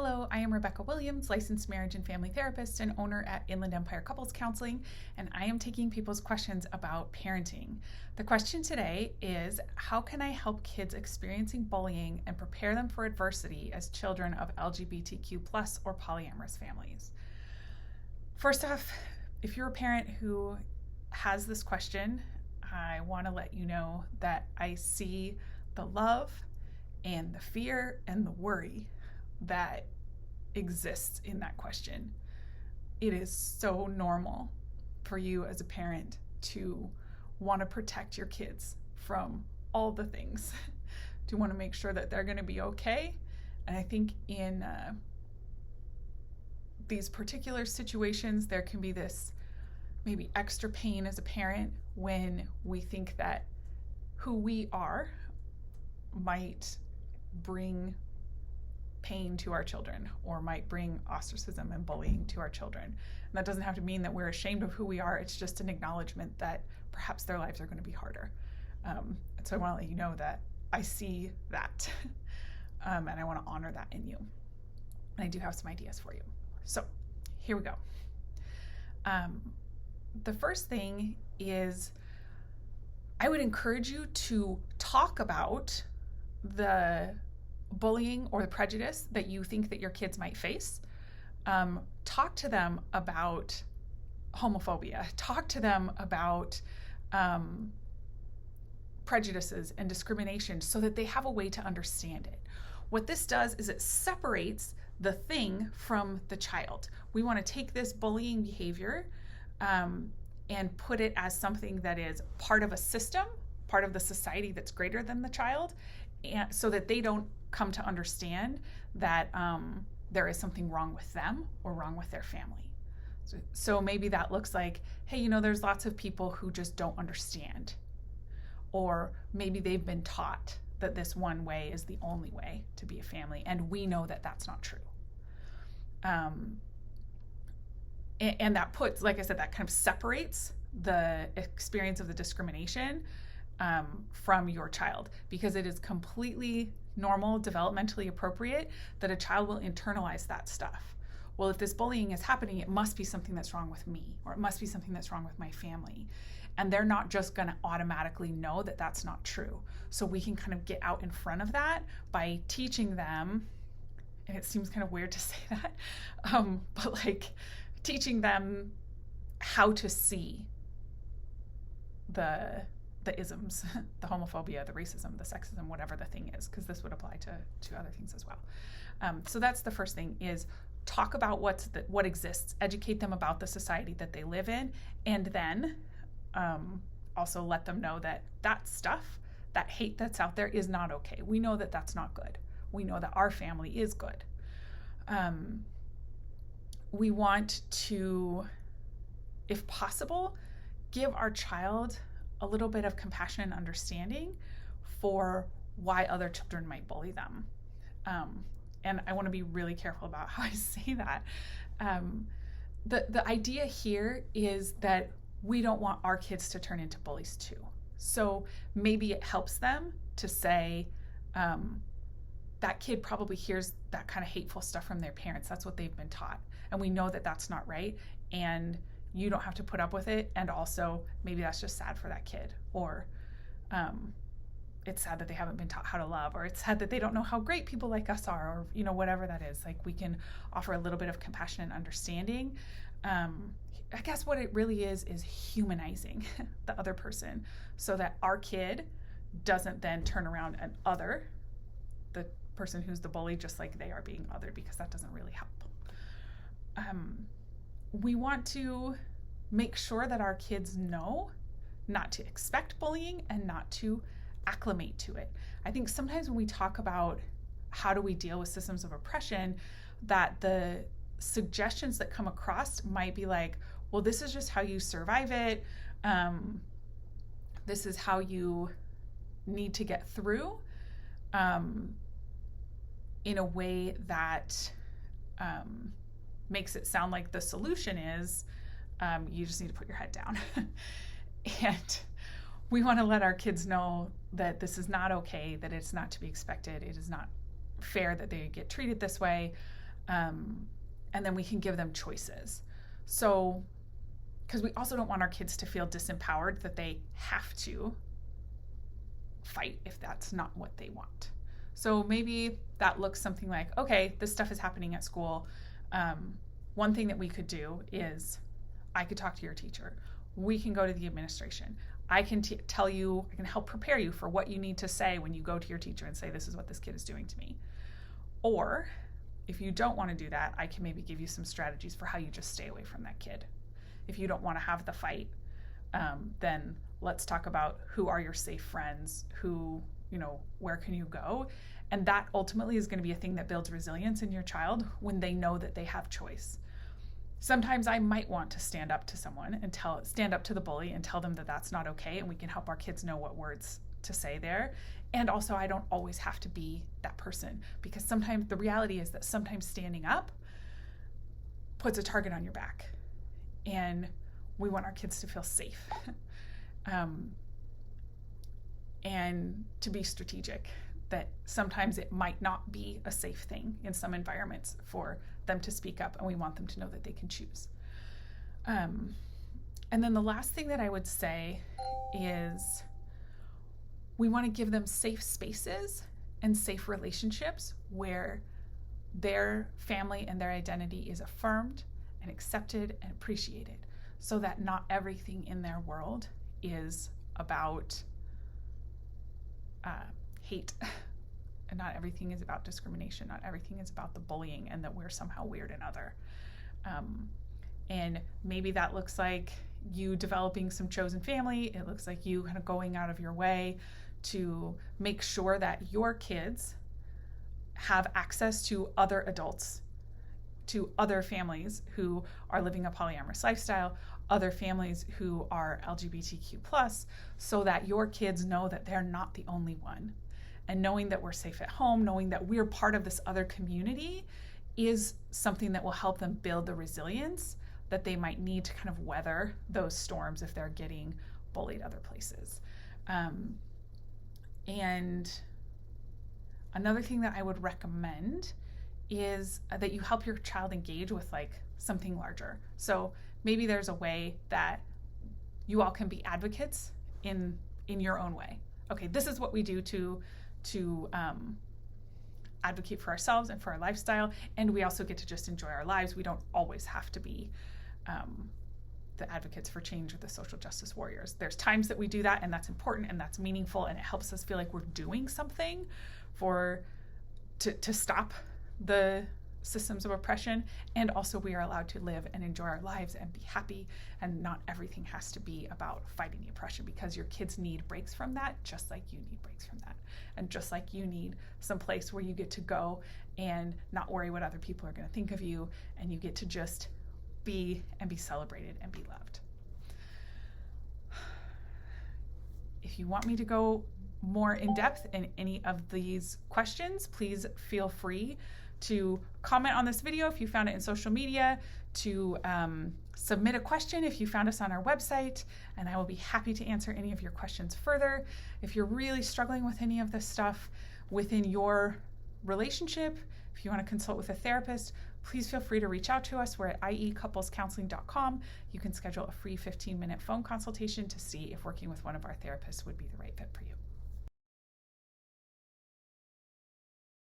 Hello, I am Rebecca Williams, licensed marriage and family therapist and owner at Inland Empire Couples Counseling, and I am taking people's questions about parenting. The question today is, how can I help kids experiencing bullying and prepare them for adversity as children of LGBTQ plus or polyamorous families? First off, if you're a parent who has this question, I want to let you know that I see the love and the fear and the worry that exists in that question. It is so normal for you as a parent to want to protect your kids from all the things, to want to make sure that they're going to be okay. And I think in these particular situations, there can be this maybe extra pain as a parent when we think that who we are might bring pain to our children or might bring ostracism and bullying to our children. And that doesn't have to mean that we're ashamed of who we are. It's just an acknowledgement that perhaps their lives are going to be harder. And so I want to let you know that I see that and I want to honor that in you. And I do have some ideas for you. So here we go. The first thing is I would encourage you to talk about the bullying or the prejudice that you think that your kids might face. Talk to them about homophobia. Talk to them about prejudices and discrimination so that they have a way to understand it. What this does is it separates the thing from the child. We want to take this bullying behavior and put it as something that is part of a system, part of the society that's greater than the child, and so that they don't come to understand that there is something wrong with them or wrong with their family. So maybe that looks like, hey, there's lots of people who just don't understand. Or maybe they've been taught that this one way is the only way to be a family, and we know that that's not true. And that puts, like I said, that kind of separates the experience of the discrimination from your child, because it is completely normal, developmentally appropriate that a child will internalize that stuff. Well, if this bullying is happening, it must be something that's wrong with me, or it must be something that's wrong with my family. And they're not just going to automatically know that that's not true. So we can kind of get out in front of that by teaching them, and it seems kind of weird to say that, but like teaching them how to see the isms, the homophobia, the racism, the sexism, whatever the thing is, because this would apply to other things as well. So that's the first thing, is talk about what exists, educate them about the society that they live in, and then also let them know that that stuff, that hate that's out there is not okay. We know that that's not good. We know that our family is good. We want to, if possible, give our child a little bit of compassion and understanding for why other children might bully them. And I want to be really careful about how I say that. The idea here is that we don't want our kids to turn into bullies too. So maybe it helps them to say, that kid probably hears that kind of hateful stuff from their parents. That's what they've been taught. And we know that that's not right. And you don't have to put up with it. And also maybe that's just sad for that kid, or it's sad that they haven't been taught how to love, or it's sad that they don't know how great people like us are, or whatever that is. Like, we can offer a little bit of compassion and understanding. I guess what it really is humanizing the other person, so that our kid doesn't then turn around and other the person who's the bully just like they are being othered, because that doesn't really help. We want to make sure that our kids know not to expect bullying and not to acclimate to it. I think sometimes when we talk about how do we deal with systems of oppression, that the suggestions that come across might be like, well, this is just how you survive it. This is how you need to get through, in a way that makes it sound like the solution is you just need to put your head down. And we want to let our kids know that this is not okay, that it's not to be expected. It is not fair that they get treated this way. And then we can give them choices. So, because we also don't want our kids to feel disempowered, that they have to fight if that's not what they want. So maybe that looks something like, okay, this stuff is happening at school. One thing that we could do is I could talk to your teacher. We can go to the administration. I can tell you, I can help prepare you for what you need to say when you go to your teacher and say, this is what this kid is doing to me. Or if you don't want to do that, I can maybe give you some strategies for how you just stay away from that kid. If you don't want to have the fight, then let's talk about who are your safe friends, where can you go? And that ultimately is going to be a thing that builds resilience in your child when they know that they have choice. Sometimes I might want to stand up to someone and stand up to the bully and tell them that that's not okay, and we can help our kids know what words to say there. And also, I don't always have to be that person, because sometimes the reality is that sometimes standing up puts a target on your back, and we want our kids to feel safe and to be strategic, that sometimes it might not be a safe thing in some environments for them to speak up, and we want them to know that they can choose. And then the last thing that I would say is we want to give them safe spaces and safe relationships where their family and their identity is affirmed and accepted and appreciated, so that not everything in their world is about hate. And not everything is about discrimination. Not everything is about the bullying and that we're somehow weird and other. And maybe that looks like you developing some chosen family. It looks like you kind of going out of your way to make sure that your kids have access to other adults, to other families who are living a polyamorous lifestyle, other families who are LGBTQ+, so that your kids know that they're not the only one. And knowing that we're safe at home, knowing that we're part of this other community, is something that will help them build the resilience that they might need to kind of weather those storms if they're getting bullied other places. And another thing that I would recommend is that you help your child engage with like something larger. So maybe there's a way that you all can be advocates in your own way. Okay, this is what we do to advocate for ourselves and for our lifestyle, and we also get to just enjoy our lives. We don't always have to be the advocates for change or the social justice warriors. There's times that we do that, and that's important and that's meaningful, and it helps us feel like we're doing something to stop the systems of oppression, and also we are allowed to live and enjoy our lives and be happy, and not everything has to be about fighting the oppression, because your kids need breaks from that just like you need breaks from that, and just like you need some place where you get to go and not worry what other people are going to think of you, and you get to just be and be celebrated and be loved. If you want me to go more in depth in any of these questions, please feel free to comment on this video if you found it in social media, to submit a question if you found us on our website, and I will be happy to answer any of your questions further. If you're really struggling with any of this stuff within your relationship, if you want to consult with a therapist, please feel free to reach out to us. We're at iecouplescounseling.com. You can schedule a free 15-minute phone consultation to see if working with one of our therapists would be the right fit for you.